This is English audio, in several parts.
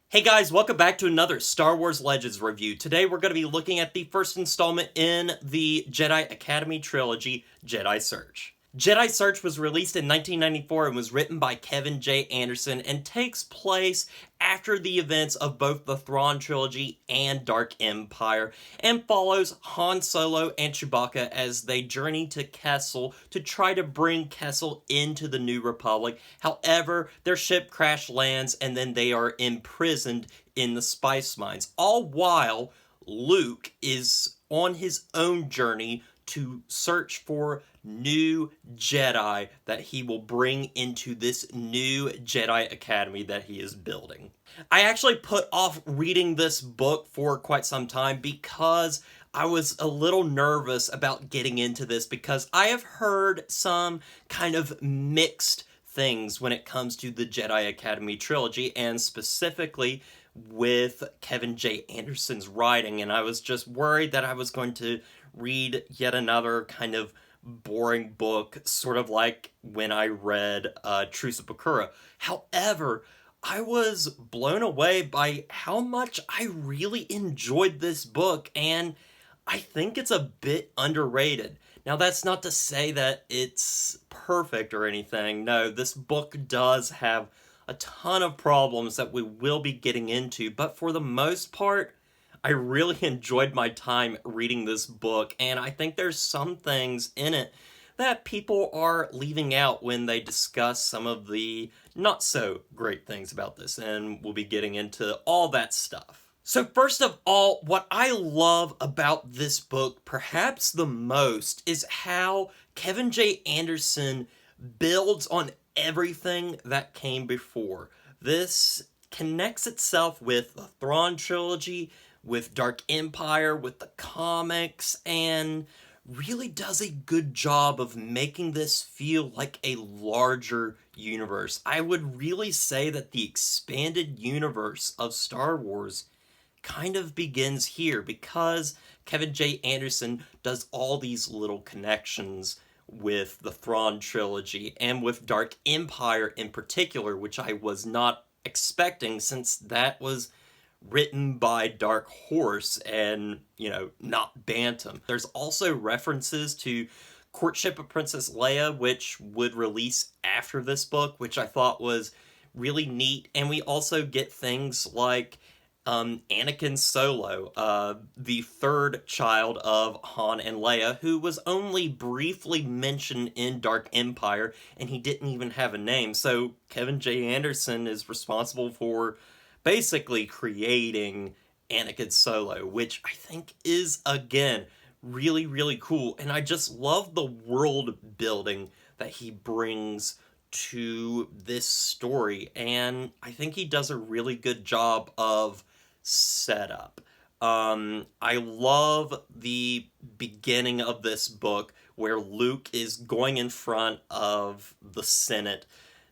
Hey guys, welcome back to another Star Wars Legends review. Today we're going to be looking at the first installment in the Jedi Academy Trilogy, Jedi Search. Jedi Search was released in 1994 and was written by Kevin J. Anderson and takes place after the events of both the Thrawn Trilogy and Dark Empire, and follows Han Solo and Chewbacca as they journey to Kessel to try to bring Kessel into the New Republic. However, their ship crash lands and then they are imprisoned in the spice mines, all while Luke is on his own journey to search for new Jedi that he will bring into this new Jedi Academy that he is building. I actually put off reading this book for quite some time because I was a little nervous about getting into this because I have heard some kind of mixed things when it comes to the Jedi Academy Trilogy, and specifically with Kevin J. Anderson's writing, and I was just worried that I was going to read yet another kind of boring book, sort of like when I read Truce of Bakura. However, I was blown away by how much I really enjoyed this book, and I think it's a bit underrated. Now, that's not to say that it's perfect or anything. No, this book does have a ton of problems that we will be getting into, but for the most part, I really enjoyed my time reading this book, and I think there's some things in it that people are leaving out when they discuss some of the not so great things about this, and we'll be getting into all that stuff. So first of all, what I love about this book, perhaps the most, is how Kevin J. Anderson builds on everything that came before. This connects itself with the Thrawn trilogy, with Dark Empire, with the comics, and really does a good job of making this feel like a larger universe. I would really say that the expanded universe of Star Wars kind of begins here because Kevin J. Anderson does all these little connections with the Thrawn trilogy and with Dark Empire in particular, which I was not expecting since that was written by Dark Horse and, not Bantam. There's also references to Courtship of Princess Leia, which would release after this book, which I thought was really neat. And we also get things like Anakin Solo, the third child of Han and Leia, who was only briefly mentioned in Dark Empire, and he didn't even have a name. So Kevin J. Anderson is responsible for basically creating Anakin Solo, which I think is, again, really, really cool. And I just love the world building that he brings to this story. And I think he does a really good job of setup. I love the beginning of this book where Luke is going in front of the Senate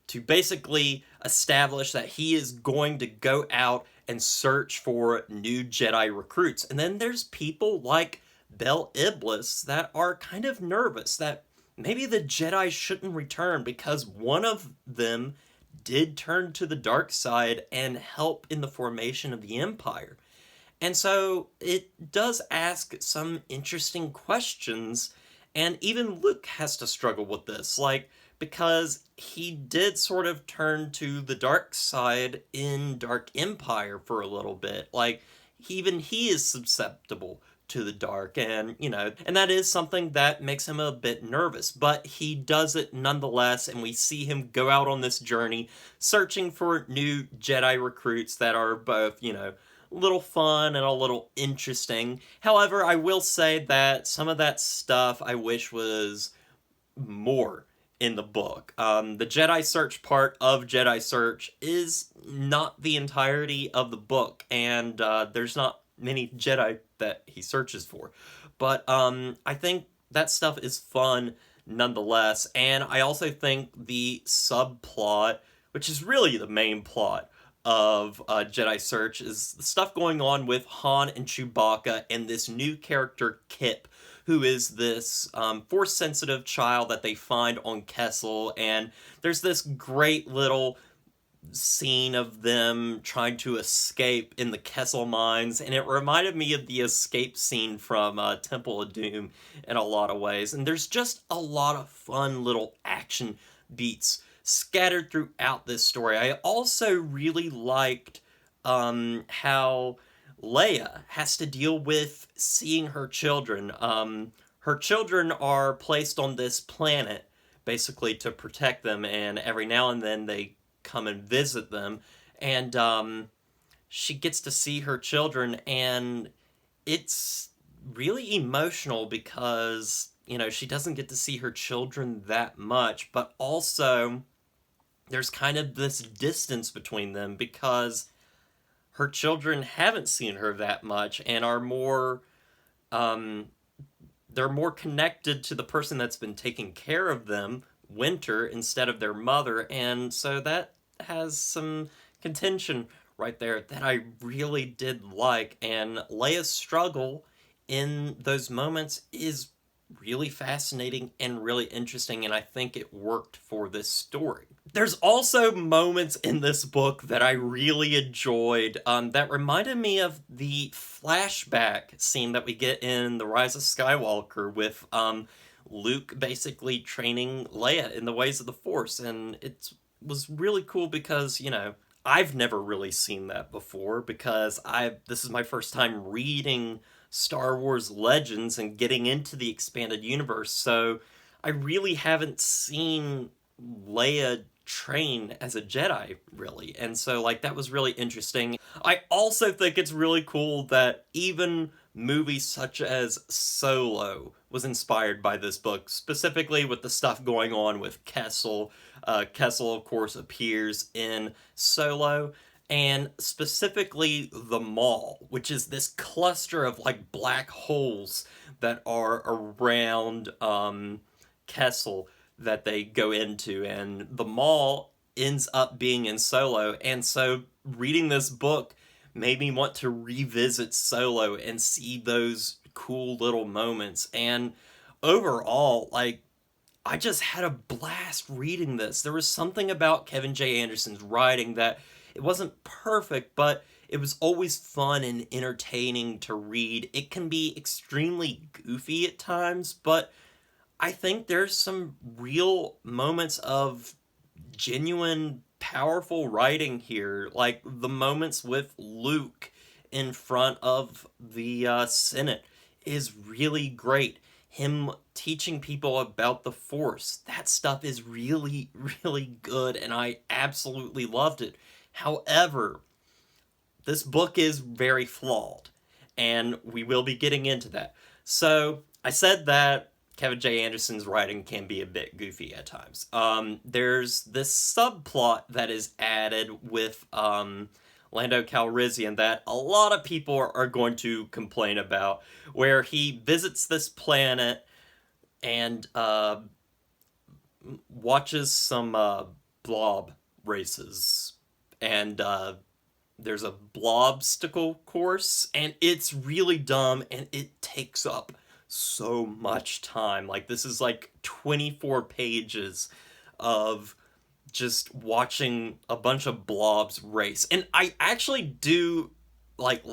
to basically establish that he is going to go out and search for new Jedi recruits. And then there's people like Bel Iblis that are kind of nervous that maybe the Jedi shouldn't return because one of them did turn to the dark side and help in the formation of the Empire. And so it does ask some interesting questions, and even Luke has to struggle with this, because he did sort of turn to the dark side in Dark Empire for a little bit. Even he is susceptible to the dark, and that is something that makes him a bit nervous, but he does it nonetheless, and we see him go out on this journey searching for new Jedi recruits that are both, a little fun and a little interesting. However, I will say that some of that stuff I wish was more in the book. The Jedi Search part of Jedi Search is not the entirety of the book, and there's not many Jedi that he searches for. But I think that stuff is fun nonetheless, and I also think the subplot, which is really the main plot of Jedi Search, is the stuff going on with Han and Chewbacca and this new character, Kip, who is this Force-sensitive child that they find on Kessel, and there's this great little scene of them trying to escape in the Kessel Mines, and it reminded me of the escape scene from Temple of Doom in a lot of ways. And there's just a lot of fun little action beats scattered throughout this story. I also really liked how Leia has to deal with seeing her children. Her children are placed on this planet basically to protect them, and every now and then they come and visit them, and she gets to see her children, and it's really emotional because, you know, she doesn't get to see her children that much, but also there's kind of this distance between them because her children haven't seen her that much and are more they're more connected to the person that's been taking care of them, Winter, instead of their mother, and so that has some contention right there that I really did like. And Leia's struggle in those moments is really fascinating and really interesting, and I think it worked for this story. There's also moments in this book that I really enjoyed that reminded me of the flashback scene that we get in The Rise of Skywalker with Luke basically training Leia in the ways of the Force, and it was really cool because, you know, I've never really seen that before because this is my first time reading Star Wars Legends and getting into the expanded universe, so I really haven't seen Leia train as a Jedi, really. And so, like, that was really interesting. I also think it's really cool that even movies such as Solo was inspired by this book, specifically with the stuff going on with Kessel. Kessel, of course, appears in Solo, and specifically the Maul, which is this cluster of, like, black holes that are around Kessel that they go into, and the Maul ends up being in Solo, and so reading this book made me want to revisit Solo and see those cool little moments. And overall, like, I just had a blast reading this. There was something about Kevin J. Anderson's writing that it wasn't perfect, but it was always fun and entertaining to read. It can be extremely goofy at times, but I think there's some real moments of genuine, powerful writing here. Like the moments with Luke in front of the Senate is really great. Him teaching people about the Force, that stuff is really, really good, and I absolutely loved it. However, this book is very flawed, and we will be getting into that. So, I said that Kevin J. Anderson's writing can be a bit goofy at times. There's this subplot that is added with Lando Calrissian that a lot of people are going to complain about, where he visits this planet and watches some blob races, and there's a blobsticle course, and it's really dumb, and it takes up so much time. Like, this is like 24 pages of just watching a bunch of blobs race, and I actually do like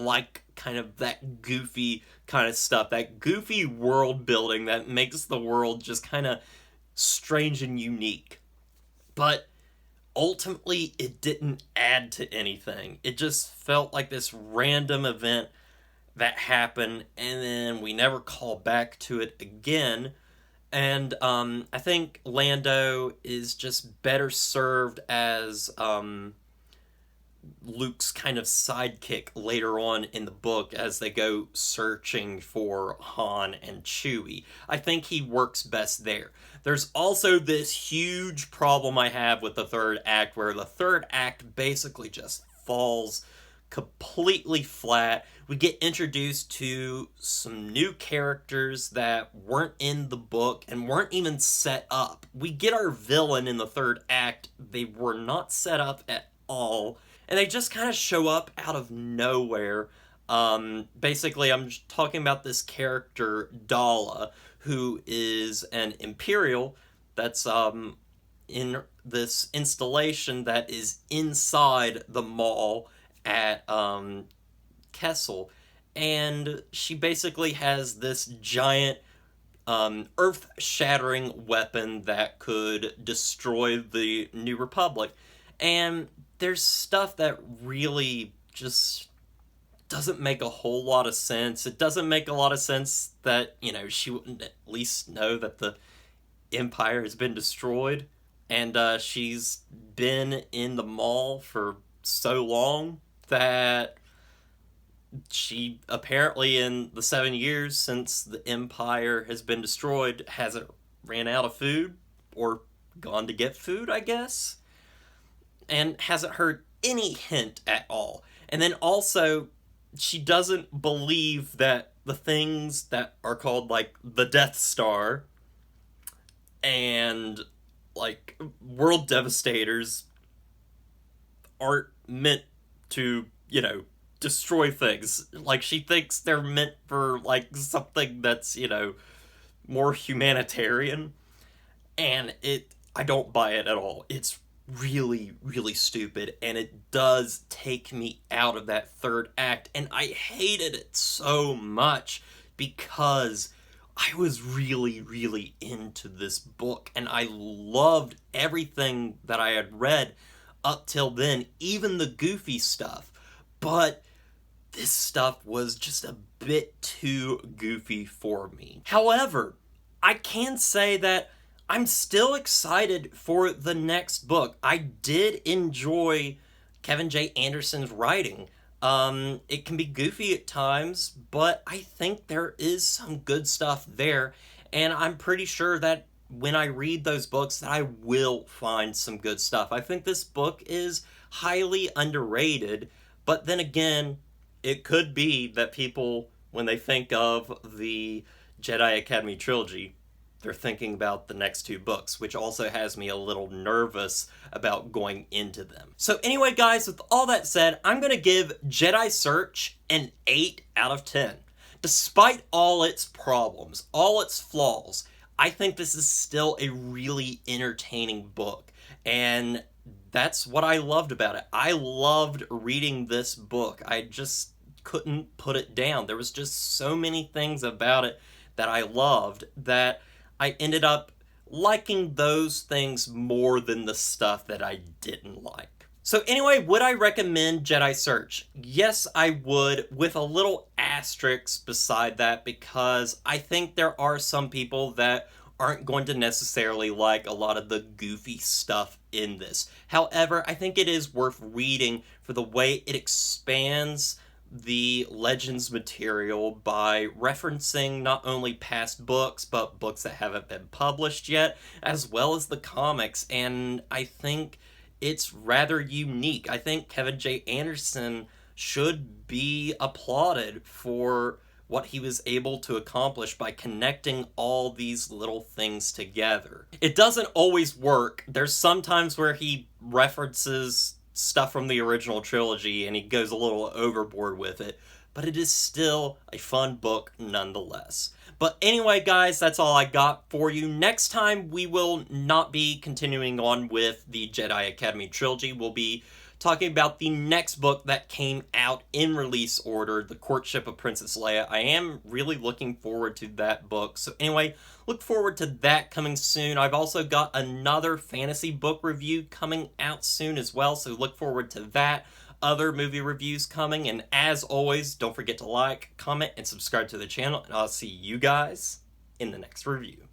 kind of that goofy kind of stuff, that goofy world building that makes the world just kind of strange and unique. But ultimately, it didn't add to anything. It just felt like this random event that happened, and then we never call back to it again. And I think Lando is just better served as Luke's kind of sidekick later on in the book as they go searching for Han and Chewie. I think he works best there. There's also this huge problem I have with the third act, where the third act basically just falls completely flat. We get introduced to some new characters that weren't in the book and weren't even set up. We get our villain in the third act. They were not set up at all, and they just kind of show up out of nowhere. Basically, I'm talking about this character, Dala, who is an Imperial that's in this installation that is inside the mall at Kessel, and she basically has this giant earth-shattering weapon that could destroy the New Republic. And there's stuff that really just doesn't make a whole lot of sense. It doesn't make a lot of sense that, you know, she wouldn't at least know that the Empire has been destroyed. And she's been in the mall for so long that she apparently, in the 7 years since the Empire has been destroyed, hasn't ran out of food or gone to get food, I guess, and hasn't heard any hint at all. And then also, she doesn't believe that the things that are called, like, the Death Star and, like, World Devastators aren't meant to, you know, destroy things. Like, she thinks they're meant for, like, something that's, you know, more humanitarian. And I don't buy it at all. It's really, really stupid, and it does take me out of that third act, and I hated it so much because I was really, really into this book, and I loved everything that I had read up till then, even the goofy stuff. But this stuff was just a bit too goofy for me. However, I can say that I'm still excited for the next book. I did enjoy Kevin J. Anderson's writing. It can be goofy at times, but I think there is some good stuff there, and I'm pretty sure that when I read those books that I will find some good stuff. I think this book is highly underrated, but then again, it could be that people, when they think of the Jedi Academy Trilogy, they're thinking about the next two books, which also has me a little nervous about going into them. So anyway, guys, with all that said, I'm going to give Jedi Search an 8 out of 10. Despite all its problems, all its flaws, I think this is still a really entertaining book. And that's what I loved about it. I loved reading this book. I just couldn't put it down. There was just so many things about it that I loved that I ended up liking those things more than the stuff that I didn't like. So anyway, would I recommend Jedi Search? Yes, I would, with a little asterisk beside that, because I think there are some people that aren't going to necessarily like a lot of the goofy stuff in this. However, I think it is worth reading for the way it expands the Legends material by referencing not only past books, but books that haven't been published yet, as well as the comics, and I think it's rather unique. I think Kevin J. Anderson should be applauded for what he was able to accomplish by connecting all these little things together. It doesn't always work. There's some times where he references stuff from the original trilogy and he goes a little overboard with it, but it is still a fun book nonetheless. But anyway, guys, that's all I got for you. Next time, we will not be continuing on with the Jedi Academy Trilogy. We'll be talking about the next book that came out in release order, The Courtship of Princess Leia. I am really looking forward to that book. So anyway, look forward to that coming soon. I've also got another fantasy book review coming out soon as well, so look forward to that. Other movie reviews coming, and as always, don't forget to like, comment, and subscribe to the channel, and I'll see you guys in the next review.